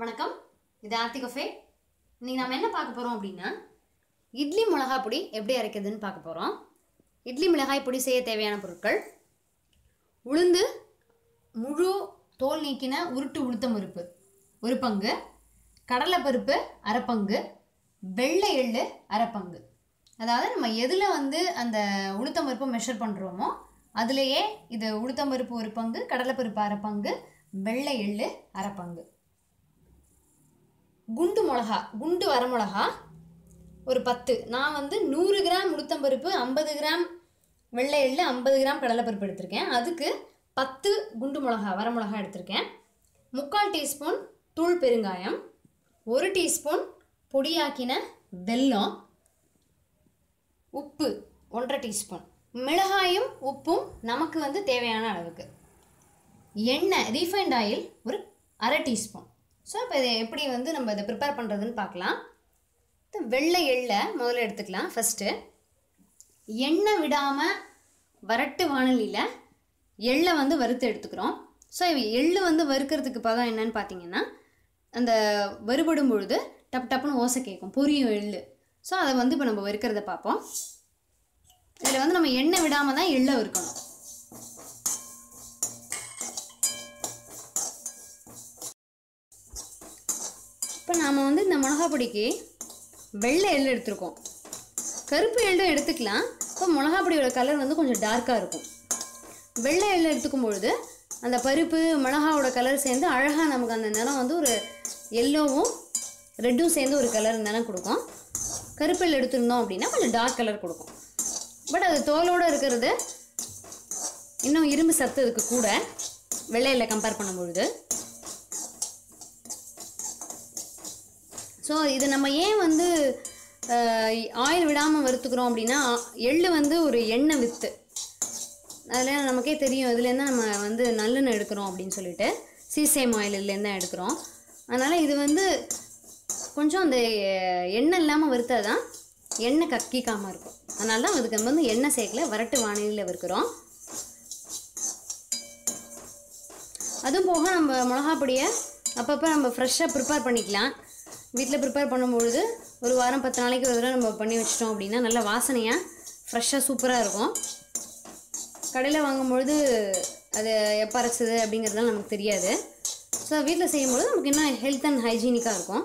வணக்கம், இது ஆர்த்தி கஃபே. இன்னைக்கு நம்ம என்ன பார்க்க போகிறோம் அப்படின்னா, இட்லி மிளகாய் பொடி எப்படி அரைக்கிறதுன்னு பார்க்க போகிறோம். இட்லி மிளகாய் பொடி செய்ய தேவையான பொருட்கள்: உளுந்து, முழு தோல் நீக்கின உருட்டு உளுத்தம் பருப்பு 1 பங்கு, கடலைப்பருப்பு 1/2 பங்கு, வெள்ளை எள்ளு 1/2 பங்கு. அதாவது நம்ம எதில் அந்த உளுத்தம் பருப்பு மெஷர் பண்ணுறோமோ அதுலேயே இது உளுத்தம் பருப்பு 1 பங்கு, கடலைப்பருப்பு 1/2 பங்கு, வெள்ளை எள்ளு 1/2 பங்கு. குண்டு மிளகா, குண்டு வரமிளகா ஒரு 10. நான் 100 கிராம் உளுத்தம்பருப்பு, 50 கிராம் வெள்ளை எள்ளு, 50 கிராம் கடலைப்பருப்பு எடுத்திருக்கேன். அதுக்கு 10 குண்டு மிளகா வரமிளகா எடுத்திருக்கேன். 3/4 டீஸ்பூன் தூள் பெருங்காயம், 1 டீஸ்பூன் பொடியாக்கின வெல்லம், உப்பு 1/2 டீஸ்பூன், மிளகாயும் உப்பும் நமக்கு தேவையான அளவுக்கு, எண்ணெய் ரீஃபைண்ட் ஆயில் ஒரு 1/2 டீஸ்பூன். ஸோ இப்போ இதை எப்படி நம்ம இதை ப்ரிப்பேர் பண்ணுறதுன்னு பார்க்கலாம். வெள்ளை எள்ளை முதல்ல எடுத்துக்கலாம். ஃபஸ்ட்டு எண்ணெய் விடாமல் வரட்டு வாணலியில் எள்ளை வறுத்து எடுத்துக்கிறோம். ஸோ எள்ளு வறுக்கிறதுக்கு பதம் என்னன்னு பார்த்தீங்கன்னா, அந்த வறுபடும் பொழுது டப் டப்புன்னு ஓசை கேட்கும், பொரியும் எள்ளு. ஸோ அதை இப்போ நம்ம வறுக்கிறத பார்ப்போம். இதில் நம்ம எண்ணெய் விடாமல் தான் எள்ளை வறுக்கணும். இப்போ நாம் இந்த மிளகாய் பொடிக்கு வெள்ளை எள்ளு எடுத்துருக்கோம். கருப்பு எள்ளும் எடுத்துக்கலாம். இப்போ மிளகாய் பொடியோட கலர் கொஞ்சம் டார்க்காக இருக்கும். வெள்ளை எள்ளு எடுத்துக்கும் பொழுது அந்த பருப்பு மிளகாவோட கலர் சேர்ந்து அழகாக நமக்கு அந்த நிறம் ஒரு எல்லோவும் ரெட்டும் சேர்ந்து ஒரு கலர் நிறம் கொடுக்கும். கருப்பு எள்ளு எடுத்துருந்தோம் அப்படின்னா கொஞ்சம் டார்க் கலர் கொடுக்கும். பட் அது தோலோடு இருக்கிறது இன்னும் இரும்பு சத்து அதுக்கு கூட வெள்ளை எள்ளை கம்பேர் பண்ணும்பொழுது. ஸோ இது நம்ம ஏன் ஆயில் விடாமல் வறுத்துக்கிறோம் அப்படின்னா, எள்ளு ஒரு எண்ணெய் வித்து. அதில் நமக்கே தெரியும் இதுலேருந்து நம்ம நல்லெண்ணெய் எடுக்கிறோம் அப்படின்னு சொல்லிட்டு, சீசேம் ஆயிலேருந்து தான் எடுக்கிறோம். அதனால் இது கொஞ்சம் அந்த எண்ணெய் இல்லாமல் வறுத்தா தான் எண்ணெய் கக்கிக்காமல் இருக்கும். அதனால தான் அதுக்கு எண்ணெய் சேர்க்கல, வரட்டு வானிலையில் வறுக்கிறோம். அதுவும் போக நம்ம மிளகா பொடியை அப்பப்போ நம்ம ஃப்ரெஷ்ஷாக ப்ரிப்பேர் பண்ணிக்கலாம். வீட்டில் ப்ரிப்பேர் பண்ணும்பொழுது ஒரு வாரம் 10 நாளைக்கு ஒரு தடவை நம்ம பண்ணி வச்சிட்டோம் அப்படின்னா நல்ல வாசனையாக ஃப்ரெஷ்ஷாக சூப்பராக இருக்கும். கடையில் வாங்கும்பொழுது அது எப்போ அரைச்சது அப்படிங்கிறதுலாம் நமக்கு தெரியாது. ஸோ வீட்டில் செய்யும்பொழுது நமக்கு இன்னும் ஹெல்த் அண்ட் ஹைஜீனிக்காக இருக்கும்.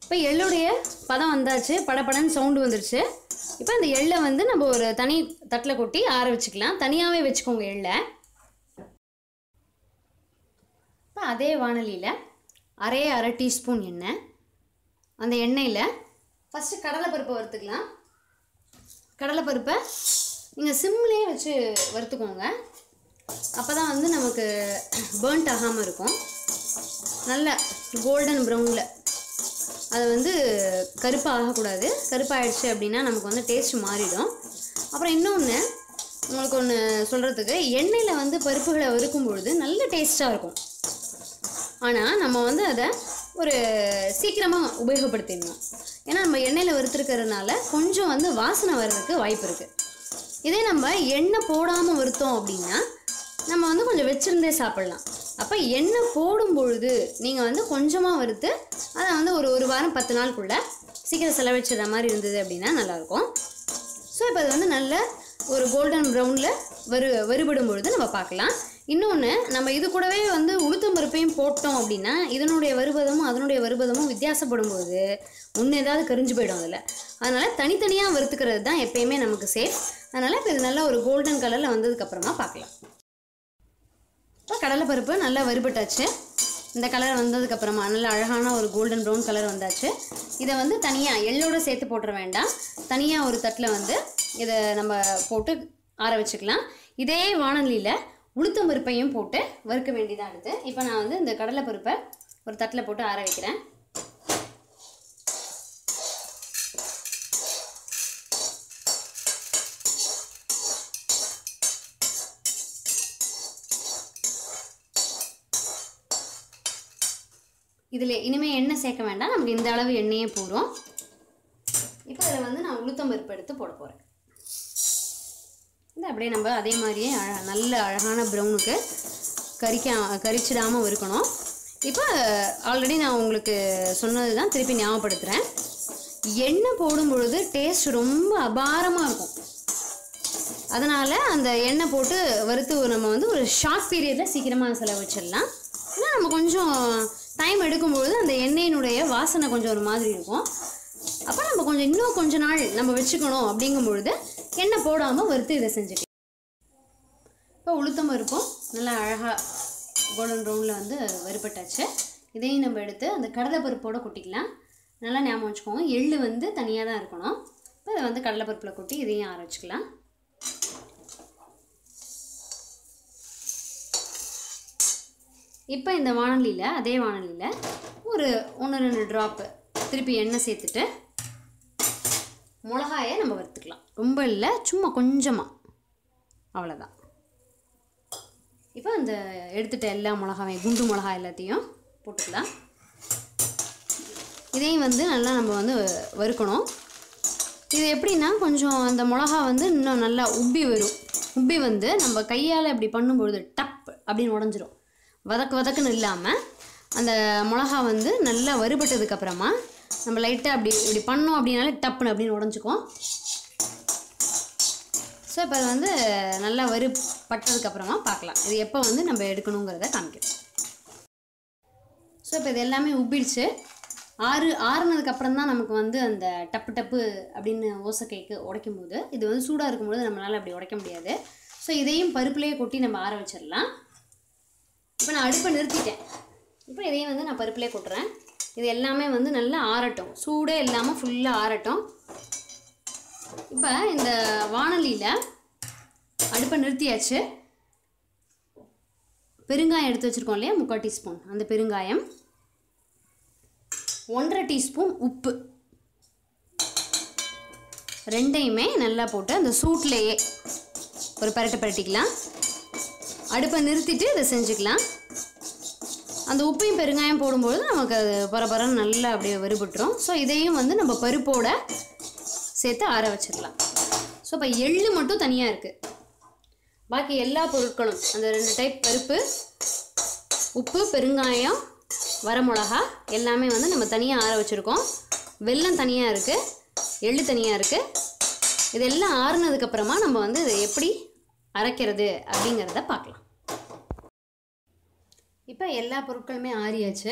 இப்போ எள்ளுடைய பதம் வந்தாச்சு, படப்படன்னு சவுண்டு வந்துருச்சு. இப்போ அந்த எள்ளை நம்ம ஒரு தனி தட்டில் கொட்டி ஆற வச்சுக்கலாம். தனியாகவே வச்சுக்கோங்க எள்ளை. இப்போ அதே வாணலியில் அரை டீஸ்பூன் எண்ணெய். அந்த எண்ணெயில் ஃபஸ்ட்டு கடலைப்பருப்பை வறுத்துக்கலாம். கடலைப்பருப்பை நீங்கள் சிம்லேயே வச்சு வறுத்துக்கோங்க. அப்போ தான் நமக்கு பேர்ன்ட் ஆகாமல் இருக்கும். நல்ல கோல்டன் ப்ரௌனில் அது கருப்பாக ஆகக்கூடாது. கருப்பாகிடுச்சு அப்படின்னா நமக்கு டேஸ்ட் மாறிடும். அப்புறம் இன்னொன்று உங்களுக்கு ஒன்று சொல்கிறதுக்கு, எண்ணெயில் பருப்புகளை வறுக்கும் பொழுது நல்ல டேஸ்ட்டாக இருக்கும். ஆனால் நம்ம அதை ஒரு சீக்கிரமாக உபயோகப்படுத்திடணும். ஏன்னா நம்ம எண்ணெயில் வறுத்துருக்கிறதுனால கொஞ்சம் வாசனை வர்றதுக்கு வாய்ப்பு இருக்குது. இதே நம்ம எண்ணெய் போடாமல் வறுத்தோம் அப்படின்னா நம்ம கொஞ்சம் வச்சுருந்தே சாப்பிட்லாம். அப்போ எண்ணெய் போடும் பொழுது நீங்கள் கொஞ்சமாக வறுத்து அதை ஒரு வாரம் 10 நாளுக்குள்ளே சீக்கிரம் செலவழிச்சிடுற மாதிரி இருந்தது அப்படின்னா நல்லாயிருக்கும். ஸோ இப்போ அது நல்ல ஒரு கோல்டன் ப்ரௌனில் வறுபடும் பொழுது நம்ம பார்க்கலாம். இன்னொன்று, நம்ம இது கூடவே உளுத்தம் பருப்பையும் போட்டோம் அப்படின்னா இதனுடைய வறுபதமும் அதனுடைய வறுபதமும் வித்தியாசப்படும் போது ஒன்று ஏதாவது கரிஞ்சு போயிடும் அதில். அதனால் தனித்தனியாக வறுத்துக்கிறது தான் எப்பயுமே நமக்கு சேஃப். அதனால் இப்போ இது நல்லா ஒரு கோல்டன் கலரில் வந்ததுக்கப்புறமா பார்க்கலாம். இப்போ கடலைப்பருப்பு நல்லா வறுபட்டாச்சு. இந்த கலர் வந்ததுக்கப்புறமா நல்ல அழகான ஒரு கோல்டன் ப்ரௌன் கலர் வந்தாச்சு. இதை தனியாக எள்ளோடு சேர்த்து போட்டுற வேண்டாம். தனியாக ஒரு தட்டில் இதை நம்ம போட்டு ஆற வச்சுக்கலாம். இதே வாணலியில் உளுத்தம் பருப்பையும் போட்டு வறுக்க வேண்டியதாக அடுத்து. இப்போ நான் இந்த கடலைப்பருப்பை ஒரு தட்டில் போட்டு ஆற வைக்கிறேன். இதில் இனிமேல் எண்ணெய் சேர்க்க வேண்டாம், நமக்கு இந்த அளவு எண்ணெயே போதும். இப்போ இதில் நான் உளுத்தம் பருப்பு எடுத்து போட போகிறேன். இந்த அப்படியே நம்ம அதே மாதிரியே நல்ல அழகான ப்ரௌனுக்கு கரிச்சிடாமல் இருக்கணும். இப்போ ஆல்ரெடி நான் உங்களுக்கு சொன்னது தான் திருப்பி ஞாபகப்படுத்துகிறேன். எண்ணெய் போடும் பொழுது டேஸ்ட் ரொம்ப அபாரமாக இருக்கும். அதனால் அந்த எண்ணெய் போட்டு வறுத்து நம்ம வந்து ஒரு ஷார்ட் பீரியடில் சீக்கிரமாக செலவழிச்சிடலாம். ஆனால் நம்ம கொஞ்சம் டைம் எடுக்கும்பொழுது அந்த எண்ணெயினுடைய வாசனை கொஞ்சம் ஒரு மாதிரி இருக்கும். அப்போ நம்ம கொஞ்சம் இன்னும் கொஞ்ச நாள் நம்ம வச்சுக்கணும் அப்படிங்கும்பொழுது எண்ணெய் போடாமல் வறுத்து இதை செஞ்சுக்கலாம். இப்போ உளுத்தம் பருப்பும் நல்லா அழகாக கோல்டன் ப்ரௌனில் வந்து வறுபட்டாச்சு. இதையும் நம்ம எடுத்து அந்த கடலைப்பருப்போடு கொட்டிக்கலாம். நல்லா ஞாபகம் வச்சுக்கோங்க, எள்ளு வந்து தனியாக தான் இருக்கணும். இப்போ இதை வந்து கடலைப்பருப்பில் கொட்டி இதையும் ஆற வச்சுக்கலாம். இப்போ இந்த வாணலியில் அதே வாணலியில் ஒரு 1-2 ட்ராப்பு திருப்பி எண்ணெய் சேர்த்துட்டு மிளகாயை நம்ம வறுத்துக்கலாம். ரொம்ப இல்லை, சும்மா கொஞ்சமாக, அவ்வளோதான். இப்போ அந்த எடுத்துகிட்ட எல்லா மிளகாவையும் குண்டு மிளகா எல்லாத்தையும் போட்டுக்கலாம். இதையும் வந்து நல்லா நம்ம வந்து வறுக்கணும். இது எப்படின்னா கொஞ்சம் அந்த மிளகா வந்து இன்னும் நல்லா உப்பி வரும். உப்பி வந்து நம்ம கையால் இப்படி பண்ணும்பொழுது டப் அப்படின்னு உடஞ்சிரும். வதக்குன்னு இல்லாமல் அந்த மிளகா வந்து நல்லா வறுபட்டதுக்கப்புறமா நம்ம லைட்டாக இப்படி பண்ணோம் அப்படின்னாலே டப்புன்னு அப்படின்னு உடஞ்சிக்கும். ஸோ இப்போ அது வந்து நல்லா வறுபட்டதுக்கப்புறமா பார்க்கலாம் இது எப்போ வந்து நம்ம எடுக்கணுங்கிறத காமிக்கிறோம். ஸோ இப்போ இது எல்லாமே உப்பிடுச்சு. ஆறுனதுக்கப்புறம் தான் நமக்கு வந்து அந்த டப்பு அப்படின்னு ஓசை கேக்கு உடைக்கும் போது இது வந்து சூடாக இருக்கும்போது நம்மளால் அப்படி உடைக்க முடியாது. ஸோ இதையும் பருப்புலேயே கொட்டி நம்ம ஆற வச்சிடலாம். இப்போ நான் அடுப்பை நிறுத்திட்டேன். இப்போ இதையும் வந்து நான் பருப்புலேயே கொட்டுறேன். இது எல்லாமே வந்து நல்லா ஆறட்டும், சூடே இல்லாமல் ஃபுல்லாக ஆறட்டும். இப்போ இந்த வாணலியில் அடுப்பை நிறுத்தியாச்சு. பெருங்காயம் எடுத்து வச்சுருக்கோம் இல்லையா, 3/4 டீஸ்பூன் அந்த பெருங்காயம், 1/2 டீஸ்பூன் உப்பு, ரெண்டையுமே நல்லா போட்டு அந்த சூட்லேயே ஒரு பரட்டிக்கலாம். அடுப்பை நிறுத்திட்டு இதை செஞ்சுக்கலாம். அந்த உப்பையும் பெருங்காயம் போடும்போது நமக்கு அது பரபரன்னு நல்லா அப்படியே வறுபட்டுரும். ஸோ இதையும் வந்து நம்ம பருப்போடு சேர்த்து ஆற வச்சிடலாம். ஸோ இப்போ எள்ளு மட்டும் தனியாக இருக்குது. பாக்கி எல்லா பொருட்களும் அந்த 2 டைப் பருப்பு, உப்பு, பெருங்காயம், வரமிளகா எல்லாமே வந்து நம்ம தனியாக ஆற வச்சுருக்கோம். வெல்லம் தனியாக இருக்குது, எள்ளு தனியாக இருக்குது. இதெல்லாம் ஆறுனதுக்கப்புறமா நம்ம வந்து இதை எப்படி அரைக்கிறது அப்படிங்கிறத பார்க்கலாம். இப்போ எல்லா பொருட்களுமே ஆறியாச்சு.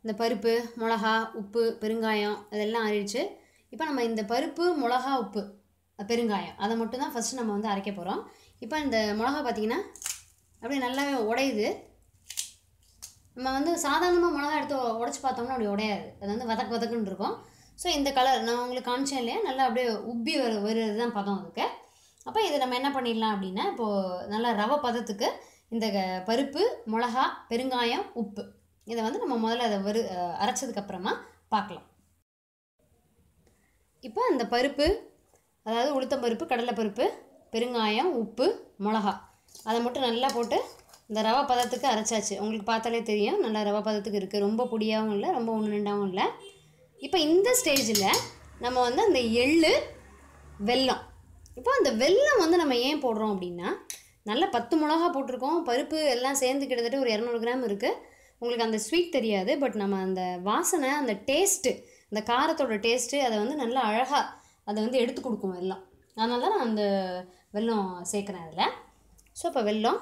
இந்த பருப்பு, மிளகா, உப்பு, பெருங்காயம் அதெல்லாம் ஆறிடுச்சு. இப்போ நம்ம இந்த பருப்பு, மிளகா, உப்பு, பெருங்காயம் அதை மட்டும் தான் ஃபஸ்ட்டு நம்ம வந்து அரைக்க போகிறோம். இப்போ இந்த மிளகா பார்த்திங்கன்னா அப்படியே நல்லாவே உடையுது. நம்ம வந்து சாதாரணமாக மிளகா எடுத்து உடச்சி பார்த்தோம்னா அப்படி உடையாது, அது வந்து வதக்குன்னு இருக்கும். ஸோ இந்த கலர் நான் உங்களுக்கு காமிச்சேன் இல்லையா, நல்லா அப்படியே உப்பி வருது தான் பதம் அதுக்கு. அப்போ இதை நம்ம என்ன பண்ணிடலாம் அப்படின்னா, இப்போது நல்லா ரவை பதத்துக்கு இந்த பருப்பு, மிளகா, பெருங்காயம், உப்பு இதை வந்து நம்ம முதல்ல அதை அரைச்சதுக்கப்புறமா பார்க்கலாம். இப்போ அந்த பருப்பு, அதாவது உளுத்தம்பருப்பு, கடலைப்பருப்பு, பெருங்காயம், உப்பு, மிளகா அதை மட்டும் நல்லா போட்டு இந்த ரவை பதத்துக்கு அரைச்சாச்சு. உங்களுக்கு பார்த்தாலே தெரியும் நல்லா ரவை பதத்துக்கு இருக்குது. ரொம்ப பொடியாகவும் இல்லை, ரொம்ப 1-2ஆகவும் இல்லை. இப்போ இந்த ஸ்டேஜில் நம்ம வந்து அந்த எள்ளு, வெல்லம், இப்போ அந்த வெல்லம் வந்து நம்ம ஏன் போடுறோம் அப்படின்னா, நல்லா 10 மிளகா போட்டிருக்கோம், பருப்பு எல்லாம் சேர்ந்து கிட்டத்தட்ட ஒரு 200 கிராம் இருக்குது. உங்களுக்கு அந்த ஸ்வீட் தெரியாது, பட் நம்ம அந்த வாசனை, அந்த டேஸ்ட்டு, அந்த காரத்தோட டேஸ்ட்டு அதை வந்து நல்லா அழகாக அதை வந்து எடுத்து கொடுக்கும் வெல்லம். அதனால தான் நான் அந்த வெல்லம் சேர்க்குறேன் அதில். ஸோ இப்போ வெல்லம்,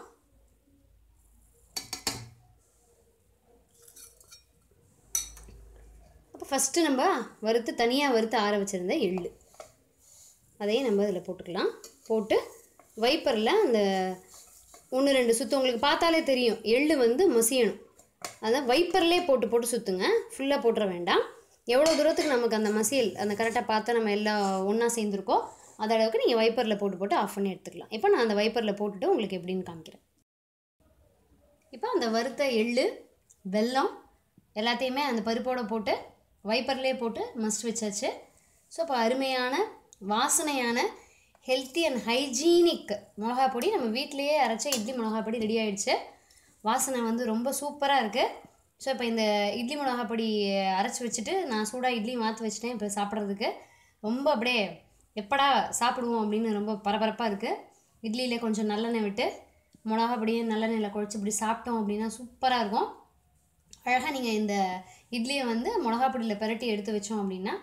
அப்போ ஃபஸ்ட்டு நம்ம தனியாக வறுத்து ஆற வச்சுருந்த எள்ளு அதையும் நம்ம இதில் போட்டுக்கலாம். போட்டு வைப்பரில் அந்த 1-2 சுற்று, உங்களுக்கு பார்த்தாலே தெரியும் எள்ளு வந்து மசியணும். அதான் வைப்பர்லேயே போட்டு சுற்றுங்க, ஃபுல்லாக போட்டுற வேண்டாம். எவ்வளோ தூரத்துக்கு நமக்கு அந்த மசியல் அந்த கரெக்டாக பார்த்தா நம்ம எல்லாம் ஒன்றா சேர்ந்துருக்கோ அந்த அளவுக்கு நீங்கள் வைப்பரில் போட்டு ஆஃப் பண்ணி எடுத்துக்கலாம். இப்போ நான் அந்த வைப்பரில் போட்டுட்டு உங்களுக்கு எப்படின்னு காமிக்கிறேன். இப்போ அந்த வறுத்த எள்ளு, வெல்லம் எல்லாத்தையுமே அந்த பருப்போடு போட்டு வைப்பர்லேயே போட்டு மஸ்ட் வச்சாச்சு. ஸோ இப்போ அருமையான வாசனையான ஹெல்த்தி அண்ட் ஹைஜீனிக் மிளகா பொடி நம்ம வீட்டிலையே அரைச்ச இட்லி மிளகா பொடி ரெடி ஆகிடுச்சு. வாசனை வந்து ரொம்ப சூப்பராக இருக்குது. ஸோ இப்போ இந்த இட்லி மிளகா பொடி அரைச்சி வச்சுட்டு நான் சூடாக இட்லி மாற்றி வச்சுட்டேன். இப்போ சாப்பிட்றதுக்கு ரொம்ப அப்படியே எப்படா சாப்பிடுவோம் அப்படின்னு ரொம்ப பரபரப்பாக இருக்குது. இட்லியில் கொஞ்சம் நல்லெண்ணெய் விட்டு மிளகா பொடியும் நல்லெண்ணெயில் குழச்சி இப்படி சாப்பிட்டோம் அப்படின்னா சூப்பராக இருக்கும். அழகாக நீங்கள் இந்த இட்லியை வந்து மிளகா பொடியில் பிரட்டி எடுத்து வச்சோம் அப்படின்னா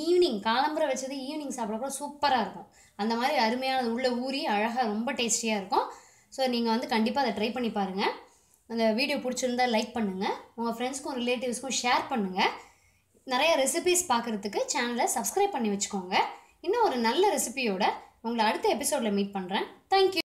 ஈவினிங் காலம்புற வச்சது ஈவினிங் சாப்பிட கூட சூப்பராக இருக்கும். அந்த மாதிரி அருமையானது உள்ள ஊறி அழகாக ரொம்ப டேஸ்டியாக இருக்கும். ஸோ நீங்கள் வந்து கண்டிப்பாக அதை ட்ரை பண்ணி பாருங்கள். அந்த வீடியோ பிடிச்சிருந்தா லைக் பண்ணுங்கள், உங்கள் ஃப்ரெண்ட்ஸ்க்கும் ரிலேட்டிவ்ஸ்க்கும் ஷேர் பண்ணுங்கள். நிறைய ரெசிபீஸ் பார்க்குறதுக்கு சேனலை சப்ஸ்கிரைப் பண்ணி வச்சுக்கோங்க. இன்னும் ஒரு நல்ல ரெசிபியோட உங்களை அடுத்த எபிசோடில் மீட் பண்ணுறேன். தேங்க்யூ.